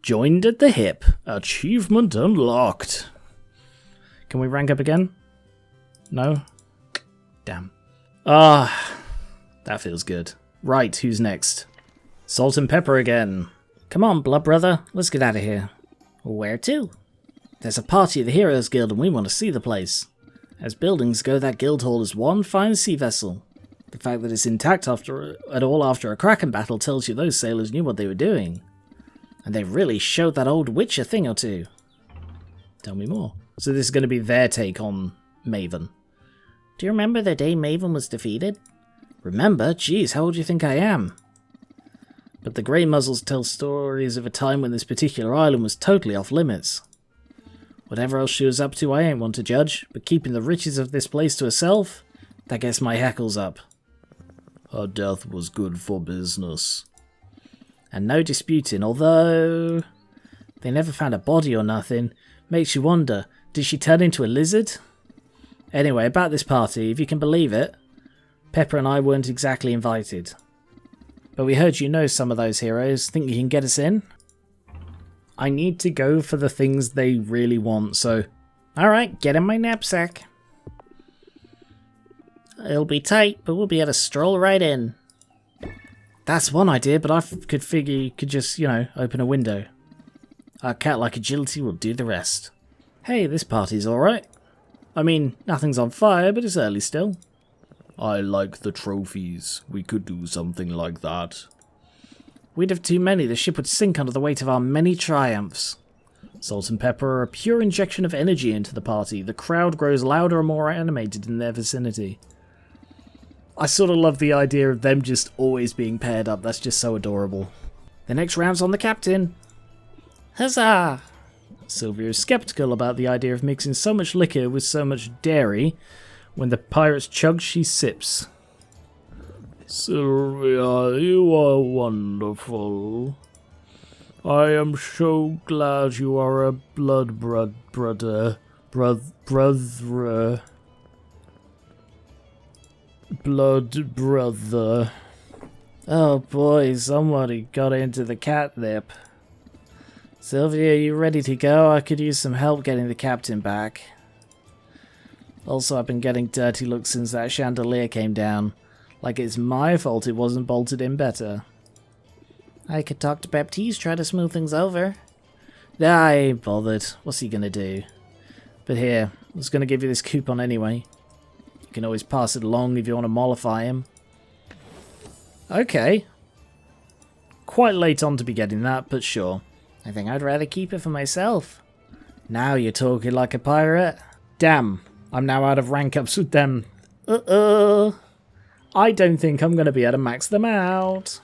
Joined at the hip. Achievement unlocked. Can we rank up again? No? Damn. Ah, that feels good. Right, who's next? Salt and pepper again. Come on, blood brother. Let's get out of here. Where to? There's a party at the Heroes Guild and we want to see the place. As buildings go, that guild hall is one fine sea vessel. The fact that it's intact after a Kraken battle tells you those sailors knew what they were doing. And they really showed that old witch a thing or two. Tell me more. So this is going to be their take on Maven. Do you remember the day Maven was defeated? Remember? Geez, how old do you think I am? But the Grey Muzzles tell stories of a time when this particular island was totally off limits. Whatever else she was up to, I ain't one to judge, but keeping the riches of this place to herself, that gets my hackles up. Her death was good for business. And no disputing, although they never found a body or nothing. Makes you wonder, did she turn into a lizard? Anyway, about this party, if you can believe it, Pepper and I weren't exactly invited. But we heard you know some of those heroes. Think you can get us in? I need to go for the things they really want, so... Alright, get in my knapsack. It'll be tight, but we'll be able to stroll right in. That's one idea, but I could figure you could just, open a window. Our cat-like agility will do the rest. Hey, this party's alright. I mean, nothing's on fire, but it's early still. I like the trophies. We could do something like that. We'd have too many. The ship would sink under the weight of our many triumphs. Salt and pepper are a pure injection of energy into the party. The crowd grows louder and more animated in their vicinity. I sort of love the idea of them just always being paired up. That's just so adorable. The next round's on the captain. Huzzah! Sylvia is skeptical about the idea of mixing so much liquor with so much dairy. When the pirates chug, she sips. Sylvia, you are wonderful. I am so glad you are a blood brother. Blood brother. Oh boy, somebody got into the catnip. Sylvia, you ready to go? I could use some help getting the captain back. Also, I've been getting dirty looks since that chandelier came down. Like it's my fault it wasn't bolted in better. I could talk to Baptiste, try to smooth things over. Nah, I ain't bothered. What's he gonna do? But here, I was gonna give you this coupon anyway. You can always pass it along if you want to mollify him. Okay. Quite late on to be getting that, but sure. I think I'd rather keep it for myself. Now you're talking like a pirate. Damn, I'm now out of rank ups with them. I don't think I'm going to be able to max them out.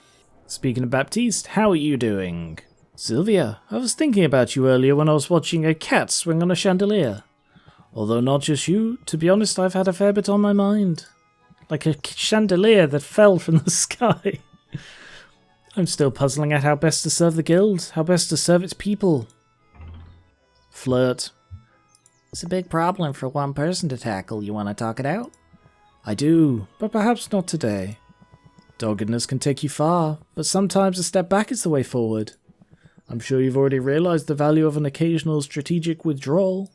Speaking of Baptiste, how are you doing? Sylvia, I was thinking about you earlier when I was watching a cat swing on a chandelier. Although not just you, to be honest, I've had a fair bit on my mind. Like a chandelier that fell from the sky. I'm still puzzling at how best to serve the guild, how best to serve its people. Flirt. It's a big problem for one person to tackle. You want to talk it out? I do, but perhaps not today. Doggedness can take you far, but sometimes a step back is the way forward. I'm sure you've already realized the value of an occasional strategic withdrawal.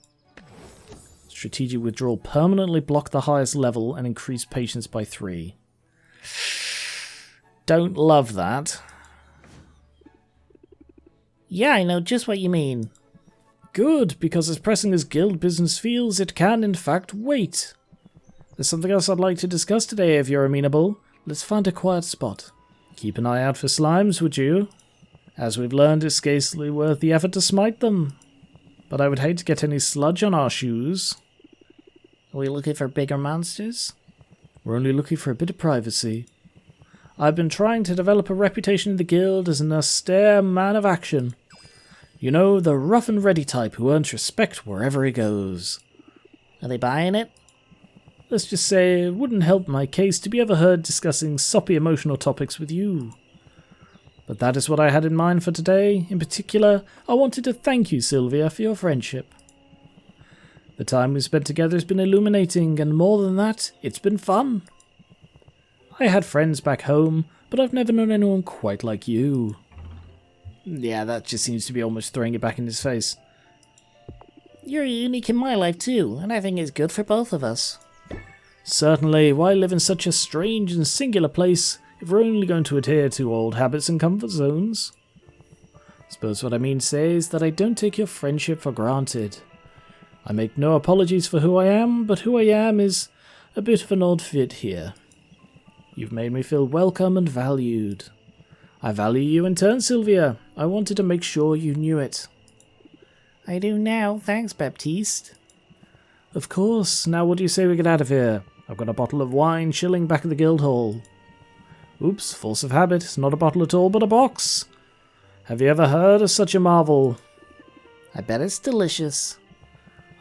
Strategic withdrawal permanently block the highest level and increase patience by 3. Don't love that. Yeah, I know just what you mean. Good, because as pressing as guild business feels, it can in fact wait. There's something else I'd like to discuss today if you're amenable. Let's find a quiet spot. Keep an eye out for slimes, would you? As we've learned, it's scarcely worth the effort to smite them. But I would hate to get any sludge on our shoes. Are we looking for bigger monsters? We're only looking for a bit of privacy. I've been trying to develop a reputation in the guild as an austere man of action. You know, the rough and ready type who earns respect wherever he goes. Are they buying it? Let's just say it wouldn't help my case to be ever heard discussing soppy emotional topics with you. But that is what I had in mind for today. In particular, I wanted to thank you, Sylvia, for your friendship. The time we spent together has been illuminating, and more than that, it's been fun. I had friends back home, but I've never known anyone quite like you. Yeah, that just seems to be almost throwing it back in his face. You're unique in my life too, and I think it's good for both of us. Certainly, why live in such a strange and singular place if we're only going to adhere to old habits and comfort zones? I suppose what I mean to say is that I don't take your friendship for granted. I make no apologies for who I am, but who I am is a bit of an odd fit here. You've made me feel welcome and valued. I value you in turn, Sylvia. I wanted to make sure you knew it. I do now, thanks, Baptiste. Of course. Now what do you say we get out of here? I've got a bottle of wine chilling back at the guild hall. Oops, force of habit. It's not a bottle at all, but a box. Have you ever heard of such a marvel? I bet it's delicious.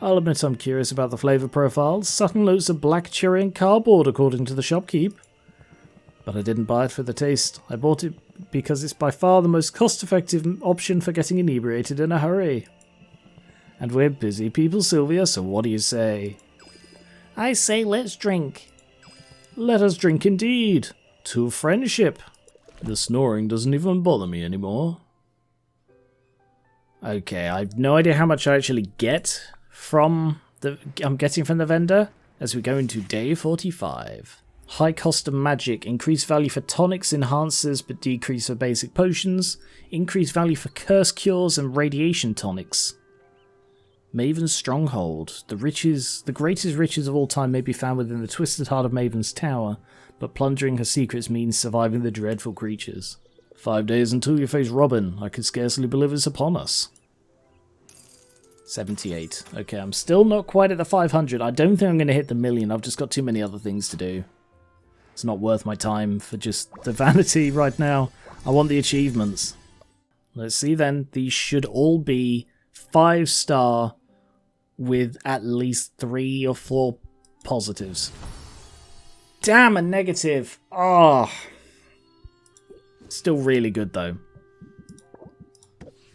I'll admit I'm curious about the flavour profiles. Subtle notes of black cherry and cardboard, according to the shopkeep. But I didn't buy it for the taste. I bought it because it's by far the most cost-effective option for getting inebriated in a hurry. And we're busy people, Sylvia, so what do you say? I say let's drink. Let us drink indeed. To friendship. The snoring doesn't even bother me anymore. Okay, I've no idea how much I actually get from I'm getting from the vendor as we go into day 45. High cost of magic, increased value for tonics, enhancers but decrease for basic potions, increased value for curse cures and radiation tonics. Maven's Stronghold. The greatest riches of all time may be found within the twisted heart of Maven's Tower, but plundering her secrets means surviving the dreadful creatures. 5 days until you face Robin. I could scarcely believe it's upon us. 78. Okay, I'm still not quite at the 500. I don't think I'm going to hit the million. I've just got too many other things to do. It's not worth my time for just the vanity right now. I want the achievements. Let's see then. These should all be 5-star with at least 3 or 4 positives. Damn, a negative. Oh. Still really good though.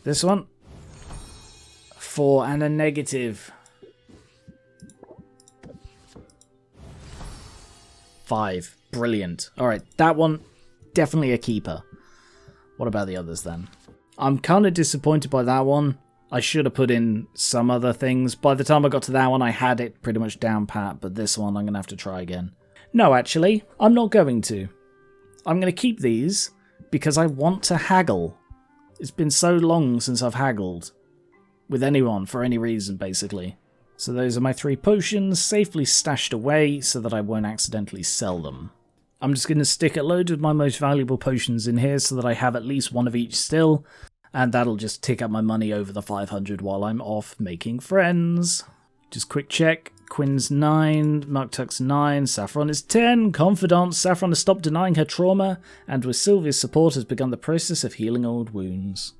This one. 4 and a negative. 5. Brilliant. Alright, that one, definitely a keeper. What about the others then? I'm kind of disappointed by that one. I should have put in some other things. By the time I got to that one, I had it pretty much down pat, but this one I'm going to have to try again. No, actually, I'm not going to. I'm going to keep these because I want to haggle. It's been so long since I've haggled with anyone for any reason, basically. So those are my 3 potions, safely stashed away so that I won't accidentally sell them. I'm just going to stick a load of my most valuable potions in here so that I have at least one of each still, and that'll just tick up my money over the 500 while I'm off making friends. Just quick check. Quinn's 9, Muktuk's 9, Saffron is 10, Confidant, Saffron has stopped denying her trauma, and with Sylvia's support has begun the process of healing old wounds.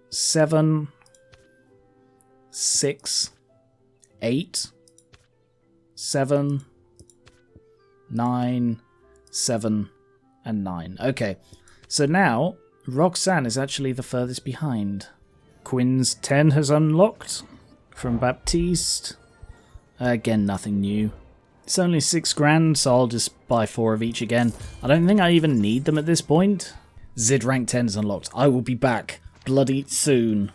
7, 6, 8, 7, 9, 7, and 9. Okay, so now Roxanne is actually the furthest behind. Quinn's 10 has unlocked from Baptiste. Again, nothing new. It's only 6 grand, so I'll just buy 4 of each again. I don't think I even need them at this point. Zid rank 10 is unlocked. I will be back bloody soon.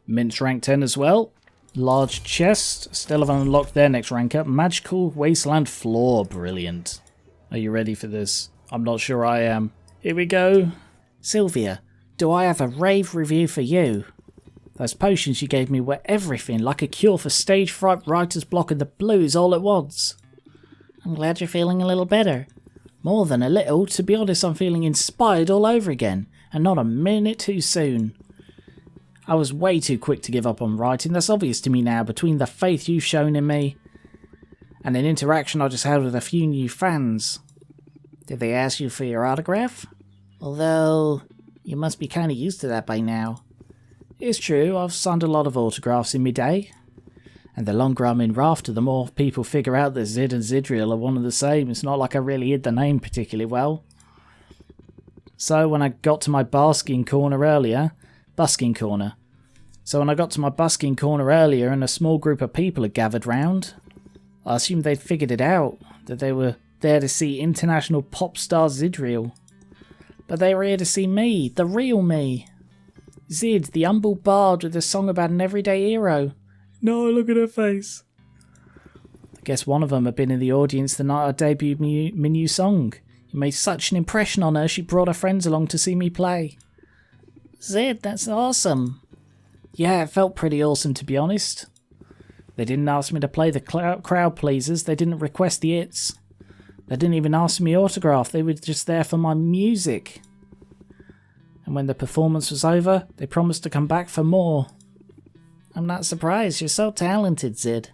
Mint's rank 10 as well. Large chest. Still haven't unlocked their next rank up. Magical Wasteland Floor. Brilliant. Are you ready for this? I'm not sure I am. Here we go. Sylvia, do I have a rave review for you? Those potions you gave me were everything, like a cure for stage fright, writer's block and the blues all at once. I'm glad you're feeling a little better. More than a little, to be honest, I'm feeling inspired all over again, and not a minute too soon. I was way too quick to give up on writing, that's obvious to me now, between the faith you've shown in me and an interaction I just had with a few new fans. Did they ask you for your autograph? Although, you must be kind of used to that by now. It's true, I've signed a lot of autographs in my day. And the longer I'm in Rafter, the more people figure out that Zid and Zidriel are one and the same. It's not like I really hid the name particularly well. So when I got to my busking corner earlier and a small group of people had gathered round, I assumed they'd figured it out, that they were there to see international pop star Zidriel. But they were here to see me, the real me. Zid, the humble bard with a song about an everyday hero. No, look at her face. I guess one of them had been in the audience the night I debuted my new song. It made such an impression on her, she brought her friends along to see me play. Zid, that's awesome. Yeah, it felt pretty awesome, to be honest. They didn't ask me to play the crowd pleasers, they didn't request the hits. They didn't even ask me autograph, they were just there for my music. And when the performance was over, they promised to come back for more. I'm not surprised, you're so talented, Zid.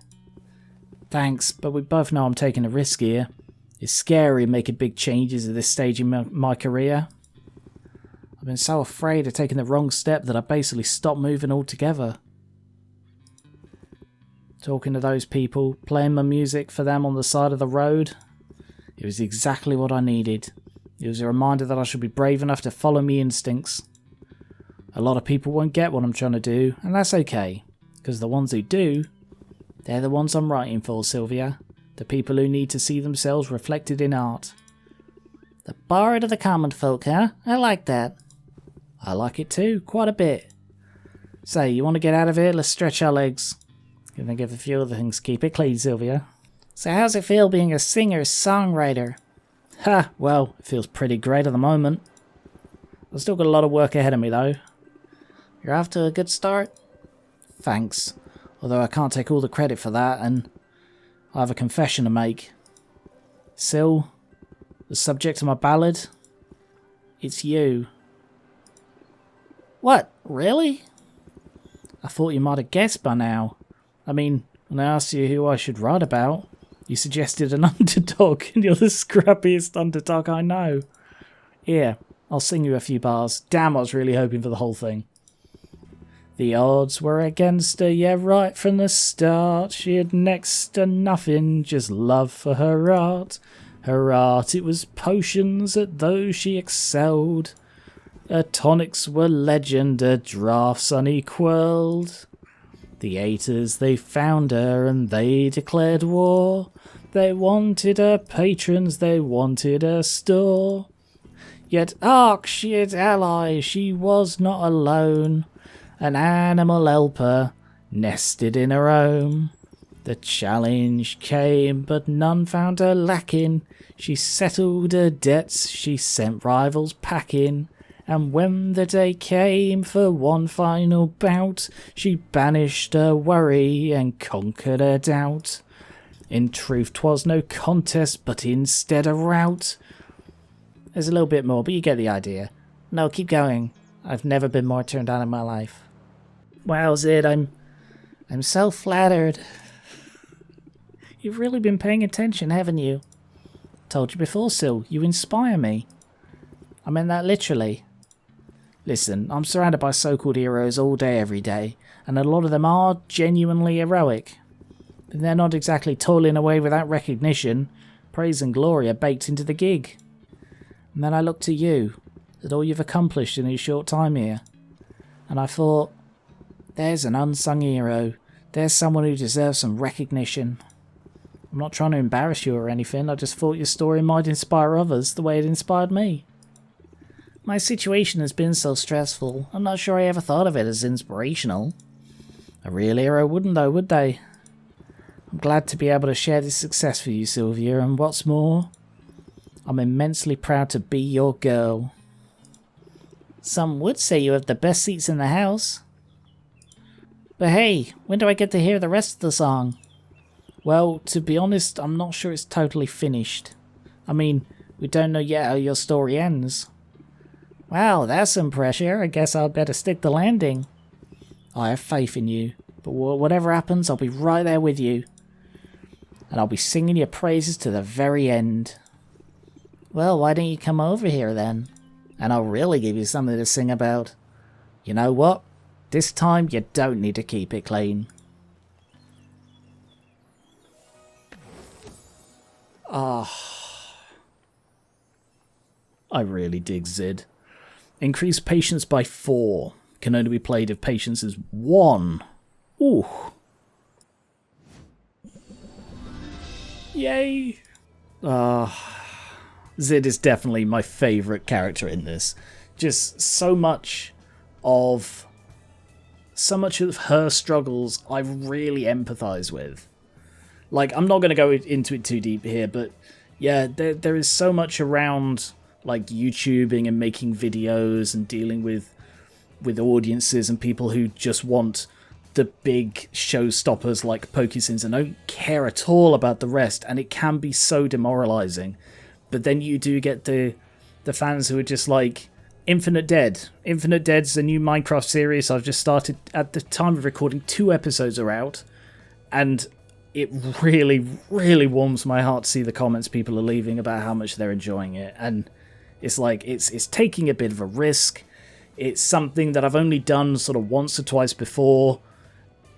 Thanks, but we both know I'm taking a risk here. It's scary making big changes at this stage in my career. I've been so afraid of taking the wrong step that I basically stopped moving altogether. Talking to those people, playing my music for them on the side of the road, it was exactly what I needed. It was a reminder that I should be brave enough to follow my instincts. A lot of people won't get what I'm trying to do, and that's okay, because the ones who do, they're the ones I'm writing for, Sylvia. The people who need to see themselves reflected in art. The bard of the common folk, huh? I like that. I like it too, quite a bit. Say, you want to get out of here? Let's stretch our legs. Gonna think of a few other things. Keep it clean, Sylvia. So how's it feel being a singer-songwriter? Ha, well, it feels pretty great at the moment. I've still got a lot of work ahead of me though. You're off to a good start? Thanks. Although I can't take all the credit for that, and I have a confession to make. Syl, the subject of my ballad, it's you. What, really? I thought you might have guessed by now. I mean, when I asked you who I should write about, you suggested an underdog, and you're the scrappiest underdog I know. Here, I'll sing you a few bars. Damn, I was really hoping for the whole thing. The odds were against her, yeah, right from the start. She had next to nothing, just love for her art. Her art, it was potions, at those she excelled. Her tonics were legend, her draughts unequalled. The haters, they found her and they declared war. They wanted her patrons, they wanted her store. Yet hark, she had allies, she was not alone. An animal helper, nested in her home. The challenge came, but none found her lacking. She settled her debts, she sent rivals packing. And when the day came for one final bout, she banished her worry and conquered her doubt. In truth, 'twas no contest, but instead a rout. There's a little bit more, but you get the idea. No, keep going. I've never been more turned on in my life. Wow, Zid, I'm so flattered. You've really been paying attention, haven't you? Told you before, Syl, you inspire me. I meant that literally. Listen, I'm surrounded by so-called heroes all day, every day, and a lot of them are genuinely heroic. But they're not exactly toiling away without recognition. Praise and glory are baked into the gig. And then I looked to you, at all you've accomplished in a short time here. And I thought, there's an unsung hero. There's someone who deserves some recognition. I'm not trying to embarrass you or anything, I just thought your story might inspire others the way it inspired me. My situation has been so stressful, I'm not sure I ever thought of it as inspirational. A real hero wouldn't though, would they? I'm glad to be able to share this success with you, Sylvia, and what's more, I'm immensely proud to be your girl. Some would say you have the best seats in the house. But hey, when do I get to hear the rest of the song? Well, to be honest, I'm not sure it's totally finished. I mean, we don't know yet how your story ends. Wow, that's some pressure. I guess I'd better stick the landing. I have faith in you, but whatever happens, I'll be right there with you. And I'll be singing your praises to the very end. Well, why don't you come over here then? And I'll really give you something to sing about. You know what? This time you don't need to keep it clean. I really dig Zid. Increase patience by 4. Can only be played if patience is 1. Ooh. Zid is definitely my favourite character in this. Just so much of her struggles I really empathise with. Like, I'm not going to go into it too deep here, but yeah, there is so much around like YouTubing and making videos and dealing with audiences and people who just want the big showstoppers like Pokesims and don't care at all about the rest, and it can be so demoralising. But then you do get the fans who are just like, Infinite Dead. Infinite Dead's a new Minecraft series I've just started. At the time of recording, 2 episodes are out, and it really, really warms my heart to see the comments people are leaving about how much they're enjoying it. And it's like, it's taking a bit of a risk. It's something that I've only done sort of once or twice before.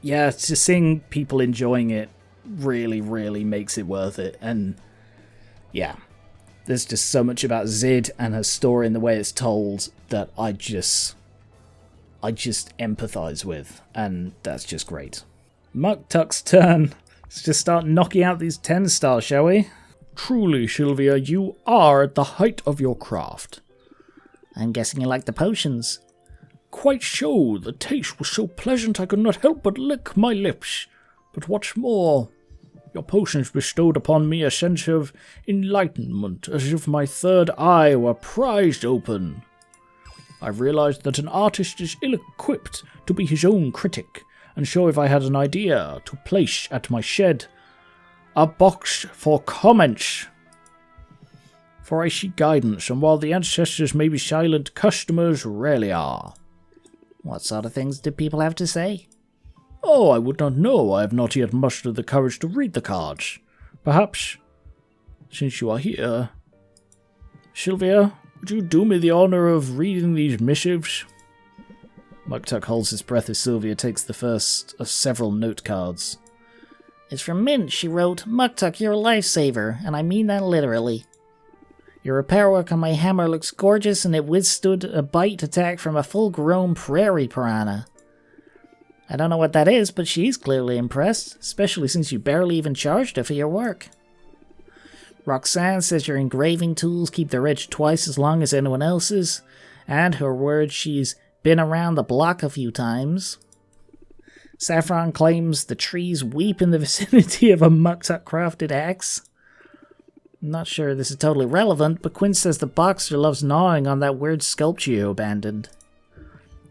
Yeah, just seeing people enjoying it really, really makes it worth it. And yeah, there's just so much about Zid and her story and the way it's told that I just empathise with, and that's just great. Muktuk's turn. Let's just start knocking out these 10 stars, shall we? Truly, Sylvia, you are at the height of your craft. I'm guessing you like the potions. Quite so. The taste was so pleasant I could not help but lick my lips. But what's more, your potions bestowed upon me a sense of enlightenment, as if my third eye were prized open. I realized that an artist is ill-equipped to be his own critic, and so if I had an idea to place at my shed, a box for comments. For I seek guidance, and while the ancestors may be silent, customers rarely are. What sort of things do people have to say? Oh, I would not know. I have not yet mustered the courage to read the cards. Perhaps, since you are here, Sylvia, would you do me the honour of reading these missives? Muktuk holds his breath as Sylvia takes the first of several note cards. It's from Mint. She wrote, Muktuk, you're a lifesaver, and I mean that literally. Your repair work on my hammer looks gorgeous, and it withstood a bite attack from a full-grown prairie piranha. I don't know what that is, but she's clearly impressed, especially since you barely even charged her for your work. Roxanne says your engraving tools keep their edge twice as long as anyone else's, and her word she's been around the block a few times. Saffron claims the trees weep in the vicinity of a Muktuk-crafted axe. I'm not sure this is totally relevant, but Quinn says the boxer loves gnawing on that weird sculpture you abandoned.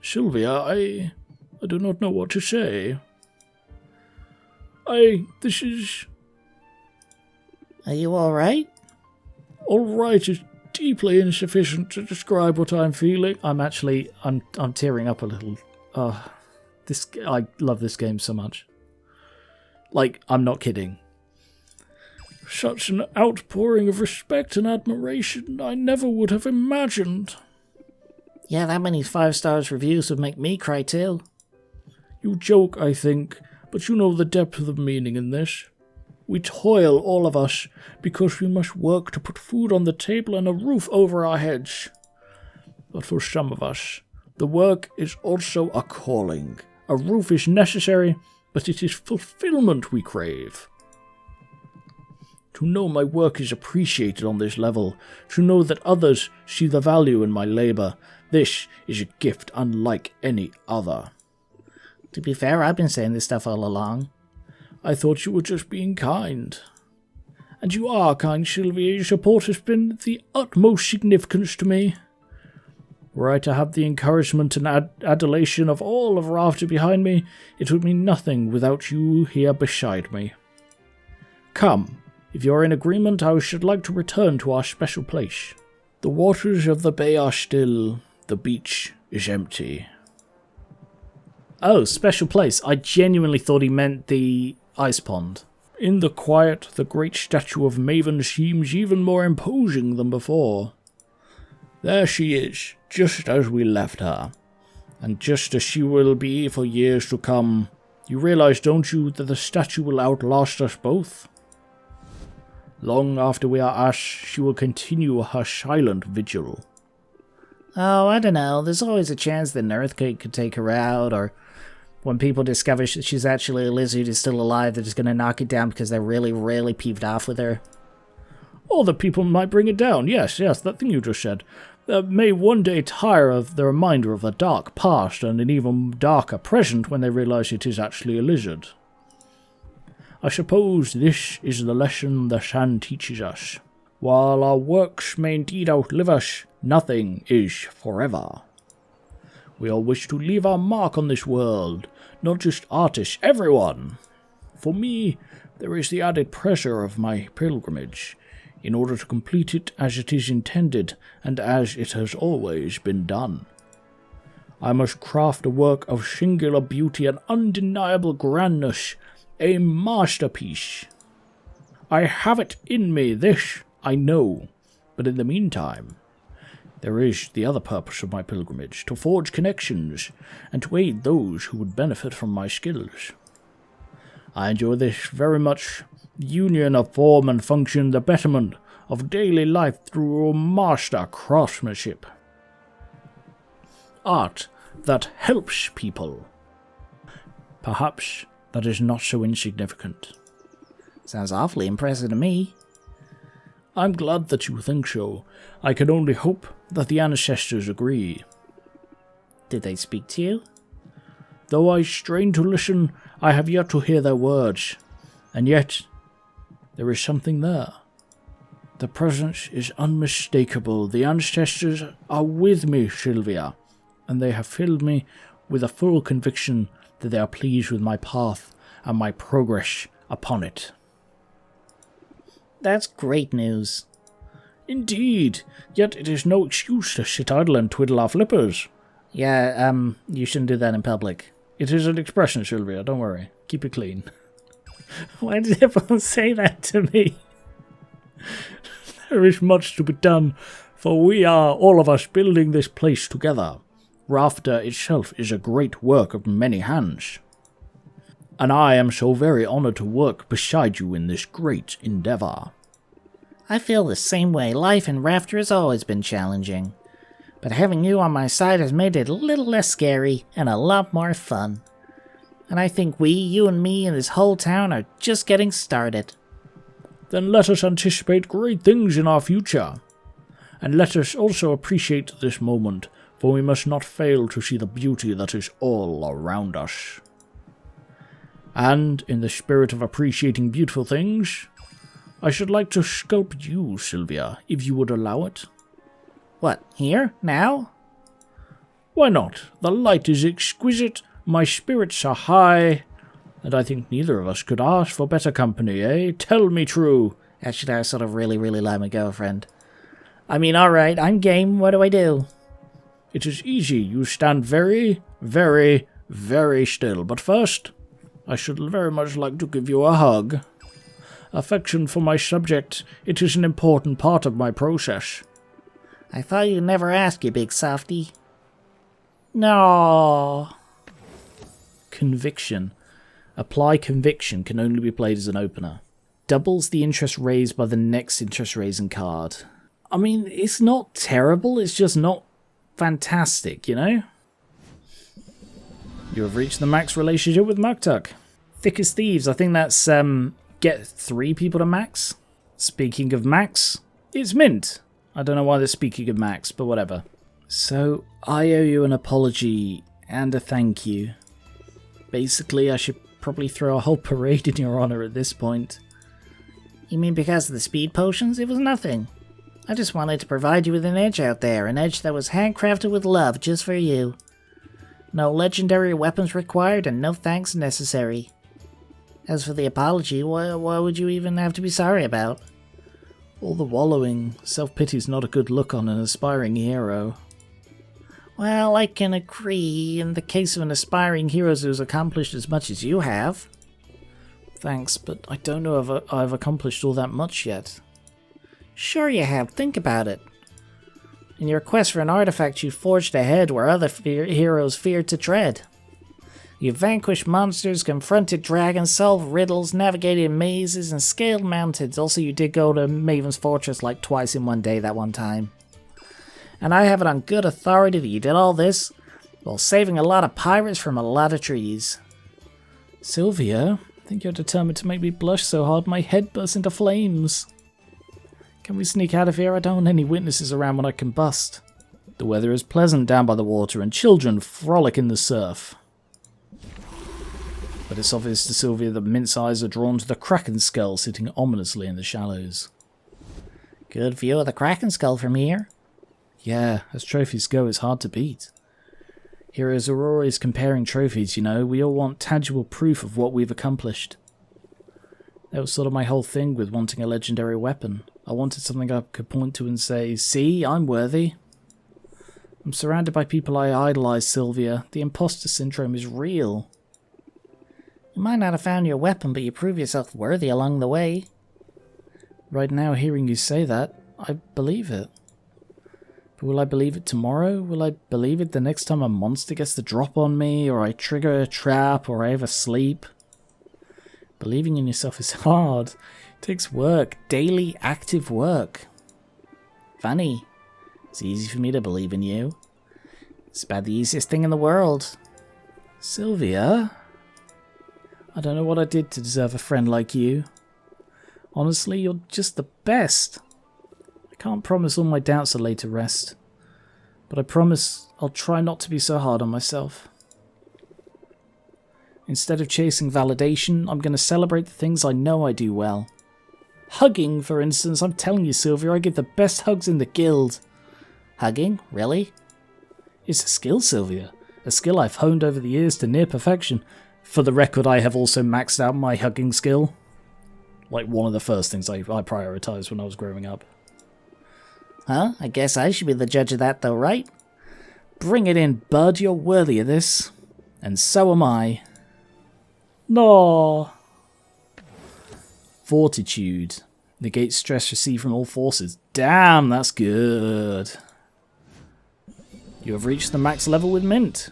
Sylvia, I do not know what to say. This is... Are you alright? Alright is deeply insufficient to describe what I'm feeling. I'm tearing up a little. I love this game so much. Like, I'm not kidding. Such an outpouring of respect and admiration I never would have imagined. Yeah, that many 5-stars reviews would make me cry too. You joke, I think, but you know the depth of the meaning in this. We toil, all of us, because we must work to put food on the table and a roof over our heads. But for some of us, the work is also a calling. A roof is necessary, but it is fulfillment we crave. To know my work is appreciated on this level, to know that others see the value in my labour, this is a gift unlike any other. To be fair, I've been saying this stuff all along. I thought you were just being kind. And you are kind, Sylvia. Your support has been the utmost significance to me. Were I to have the encouragement and adulation of all of Rafter behind me, it would mean nothing without you here beside me. Come, if you are in agreement, I should like to return to our special place. The waters of the bay are still, the beach is empty. Oh, special place. I genuinely thought he meant the ice pond. In the quiet, the great statue of Maven seems even more imposing than before. There she is, just as we left her, and just as she will be for years to come. You realize, don't you, that the statue will outlast us both? Long after we are ash, she will continue her silent vigil. Oh, I don't know. There's always a chance that an earthquake could take her out, or when people discover she's actually a lizard who's still alive, they're just going to knock it down because they're really, really peeved off with her. Other people might bring it down. Yes, that thing you just said. May one day tire of the reminder of a dark past and an even darker present when they realize it is actually a lizard. I suppose this is the lesson the sand teaches us. While our works may indeed outlive us, nothing is forever. We all wish to leave our mark on this world, not just artists, everyone. For me, there is the added pressure of my pilgrimage, in order to complete it as it is intended and as it has always been done. I must craft a work of singular beauty and undeniable grandness, a masterpiece. I have it in me, this I know, but in the meantime, there is the other purpose of my pilgrimage, to forge connections and to aid those who would benefit from my skills. I enjoy this very much, union of form and function, the betterment of daily life through master craftsmanship. Art that helps people. Perhaps that is not so insignificant. Sounds awfully impressive to me. I'm glad that you think so. I can only hope that the ancestors agree. Did they speak to you? Though I strain to listen, I have yet to hear their words. And yet, there is something there. The presence is unmistakable. The ancestors are with me, Sylvia, and they have filled me with a full conviction that they are pleased with my path and my progress upon it. That's great news. Indeed, yet it is no excuse to sit idle and twiddle our flippers. Yeah, you shouldn't do that in public. It is an expression, Sylvia, don't worry. Keep it clean. Why did everyone say that to me? There is much to be done, for we are, all of us, building this place together. Rafter itself is a great work of many hands. And I am so very honoured to work beside you in this great endeavour. I feel the same way. Life in Rafter has always been challenging. But having you on my side has made it a little less scary and a lot more fun. And I think you and me and this whole town are just getting started. Then let us anticipate great things in our future. And let us also appreciate this moment, for we must not fail to see the beauty that is all around us. And, in the spirit of appreciating beautiful things, I should like to sculpt you, Sylvia, if you would allow it. What, here? Now? Why not? The light is exquisite, my spirits are high, and I think neither of us could ask for better company, eh? Tell me true. Actually, I sort of really like my girlfriend. I mean, alright, I'm game, what do I do? It is easy, you stand very, very, very still, but first, I should very much like to give you a hug. Affection for my subject, it is an important part of my process. I thought you'd never ask, you big softy. No. Conviction. Apply conviction can only be played as an opener. Doubles the interest raised by the next interest raising card. I mean, it's not terrible, it's just not fantastic, you know? You have reached the max relationship with Muktuk. Thick as thieves, I think that's get 3 people to max. Speaking of max, it's mint. I don't know why they're speaking of max, but whatever. So, I owe you an apology and a thank you. Basically, I should probably throw a whole parade in your honor at this point. You mean because of the speed potions? It was nothing. I just wanted to provide you with an edge out there, an edge that was handcrafted with love just for you. No legendary weapons required and no thanks necessary. As for the apology, what would you even have to be sorry about? All the wallowing, self-pity's not a good look on an aspiring hero. Well, I can agree in the case of an aspiring hero who's accomplished as much as you have. Thanks, but I don't know if I've accomplished all that much yet. Sure you have, think about it. In your quest for an artifact, you forged ahead where other heroes feared to tread. You vanquished monsters, confronted dragons, solved riddles, navigated mazes, and scaled mountains. Also, you did go to Maven's Fortress like twice in one day that one time. And I have it on good authority that you did all this while saving a lot of pirates from a lot of trees. Sylvia, I think you're determined to make me blush so hard my head bursts into flames. Can we sneak out of here? I don't want any witnesses around when I combust. The weather is pleasant down by the water, and children frolic in the surf. But it's obvious to Sylvia that Mint's eyes are drawn to the kraken skull sitting ominously in the shallows. Good view of the kraken skull from here. Yeah, as trophies go, it's hard to beat. Heroes are always comparing trophies, you know. We all want tangible proof of what we've accomplished. That was sort of my whole thing with wanting a legendary weapon. I wanted something I could point to and say, see, I'm worthy. I'm surrounded by people I idolize, Sylvia. The imposter syndrome is real. You might not have found your weapon, but you prove yourself worthy along the way. Right now, hearing you say that, I believe it. But will I believe it tomorrow? Will I believe it the next time a monster gets the drop on me, or I trigger a trap, or I oversleep? Believing in yourself is hard. It takes work. Daily, active work. Funny. It's easy for me to believe in you. It's about the easiest thing in the world. Sylvia? I don't know what I did to deserve a friend like you. Honestly, you're just the best. I can't promise all my doubts are laid to rest, but I promise I'll try not to be so hard on myself. Instead of chasing validation, I'm going to celebrate the things I know I do well. Hugging, for instance. I'm telling you, Sylvia, I give the best hugs in the guild. Hugging? Really? It's a skill, Sylvia. A skill I've honed over the years to near perfection. For the record, I have also maxed out my hugging skill. Like one of the first things I prioritized when I was growing up. Huh? I guess I should be the judge of that though, right? Bring it in, bud. You're worthy of this. And so am I. No. Fortitude. Negates stress received from all forces. Damn, that's good. You have reached the max level with Mint.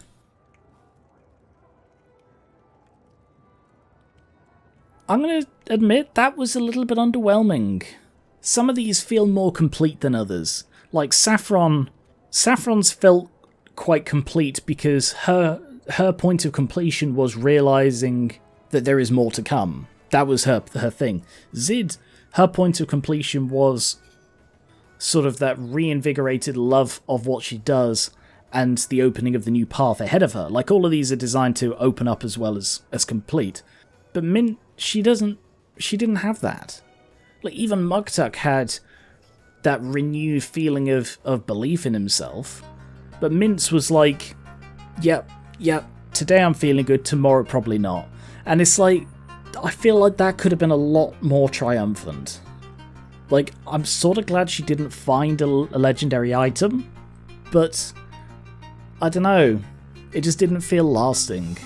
I'm going to admit that was a little bit underwhelming. Some of these feel more complete than others. Like Saffron. Saffron's felt quite complete because her point of completion was realizing that there is more to come. That was her thing. Zid, her point of completion was sort of that reinvigorated love of what she does and the opening of the new path ahead of her. Like, all of these are designed to open up as well as complete. But Mint, she didn't have that. Like, even Mugtuck had that renewed feeling of belief in himself. But Mint's was like, yep, today I'm feeling good, tomorrow probably not. And it's like, I feel like that could have been a lot more triumphant. Like, I'm sort of glad she didn't find a legendary item, but I don't know, it just didn't feel lasting.